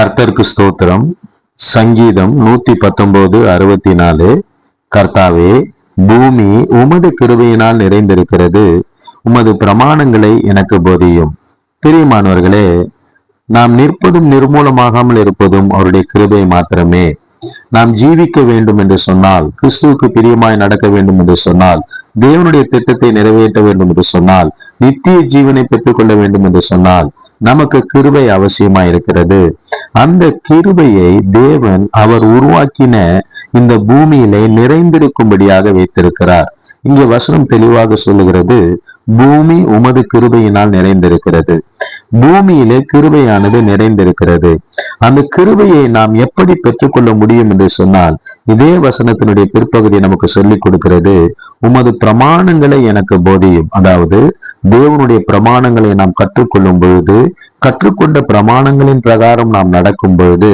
கர்த்தருக்கு ஸ்தோத்திரம். சங்கீதம் 119:64. கர்த்தாவே, பூமி உமது கிருபையினால் நிறைந்திருக்கிறது, உமது பிரமாணங்களை எனக்கு போதியும். பிரியமானவர்களே, நாம் நிற்பதும் நிர்மூலமாகாமல் இருப்பதும் அவருடைய கிருபை மாத்திரமே. நாம் ஜீவிக்க வேண்டும் என்று சொன்னால், கிறிஸ்துவுக்கு பிரியமாய் நடக்க வேண்டும் என்று சொன்னால், தேவனுடைய திட்டத்தை நிறைவேற்ற வேண்டும் என்று சொன்னால், நித்திய ஜீவனை பெற்றுக் கொள்ள வேண்டும் என்று சொன்னால், நமக்கு கிருபை அவசியமா இருக்கிறது. அந்த கிருபையை தேவன் அவர் உருவாக்கின இந்த பூமியிலே நிறைந்திருக்கும்படியாக வைத்திருக்கிறார். இங்கே வசனம் தெளிவாக சொல்லுகிறது, பூமி உமது கிருபையினால் நிறைந்திருக்கிறது. பூமியிலே கிருபையானது நிறைந்திருக்கிறது. அந்த கிருபையை நாம் எப்படி பெற்றுக்கொள்ள முடியும் என்று சொன்னால், இதே வசனத்தினுடைய பிற்பகுதி நமக்கு சொல்லிக் கொடுக்கிறது, உமது பிரமாணங்களை எனக்கு போதியும். அதாவது தேவனுடைய பிரமாணங்களை நாம் கற்றுக்கொள்ளும் பொழுது, கற்றுக்கொண்ட பிரமாணங்களின் பிரகாரம் நாம் நடக்கும் பொழுது,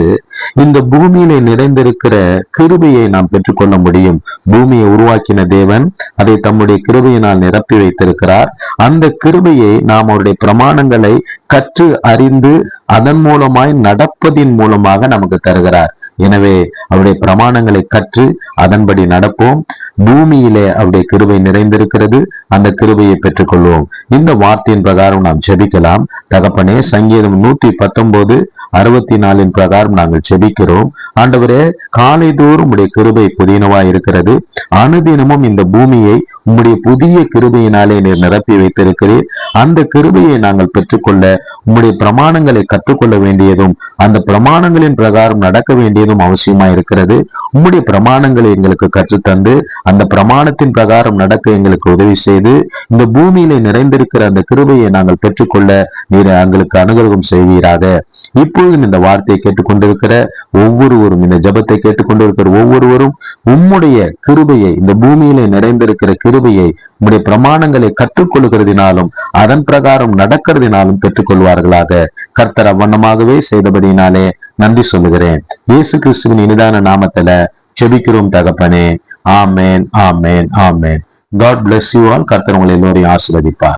இந்த பூமியிலே நிறைந்திருக்கிற கிருபையை நாம் பெற்றுக்கொள்ள முடியும். பூமியை உருவாக்கின தேவன் அதை தம்முடைய கிருபையினால் நிரப்பி வைத்திருக்கிறார். அந்த கிருபையை நாம் அவருடைய பிரமாணங்களை கற்று அறிந்து அதன் மூலமாய் நடப்பதின் மூலமாக நமக்கு தருகிறார். எனவே அவருடைய பிரமாணங்களை கற்று அதன்படி நடப்போம். பூமியிலே அவருடைய கிருபை நிறைந்திருக்கிறது. அந்த கிருபையை பெற்றுக்கொள்வோம். இந்த வார்த்தையின் பிரகாரம் நாம் ஜெபிக்கலாம். தகப்பனே, சங்கீதம் 119:64 பிரகாரம் நாங்கள் ஜெபிக்கிறோம். ஆண்டவரே, காலை தோறும் உடைய கிருபை புதினவாய் இருக்கிறது. அனுதினமும் இந்த பூமியை உம்முடைய புதிய கிருபையினாலே நீர் நிரப்பி வைத்திருக்கிறீர். அந்த கிருபையை நாங்கள் பெற்றுக்கொள்ள உம்முடைய பிரமாணங்களை கற்றுக்கொள்ள வேண்டியதும் அந்த பிரமாணங்களின் பிரகாரம் நடக்க வேண்டியதும் அவசியமா இருக்கிறது. உம்முடைய பிரமாணங்களை எங்களுக்கு கற்றுத்தந்து அந்த பிரமாணத்தின் பிரகாரம் நடக்க எங்களுக்கு உதவி செய்து இந்த பூமியில நிறைந்திருக்கிற அந்த கிருபையை நாங்கள் பெற்றுக்கொள்ள நீர் எங்களுக்கு அனுகிரகம் செய்வீராக. இப்பொழுதும் இந்த வார்த்தையை கேட்டுக்கொண்டிருக்கிற ஒவ்வொருவரும், இந்த ஜபத்தை கேட்டுக்கொண்டிருக்கிற ஒவ்வொருவரும் உம்முடைய கிருபையை, இந்த பூமியில நிறைந்திருக்கிற கிருபையை உம்முடைய பிரமாணங்களை கற்றுக்கொள்கிறதினாலும் அதன் பிரகாரம் நடக்கிறதினாலும் பெற்றுக்கொள்வார்களாக. கர்த்தர் அவ்வண்ணமாகவே செய்தபடினாலே நன்றி சொல்லுகிறேன். இயேசு கிறிஸ்துவின் இனிதான நாமத்துல ஜெபிக்கிறோம் தகப்பனே. ஆமேன், ஆமேன், ஆமேன். God bless you all. கர்த்தர் உங்களை எல்லோரையும் ஆசீர்வதிப்பார்.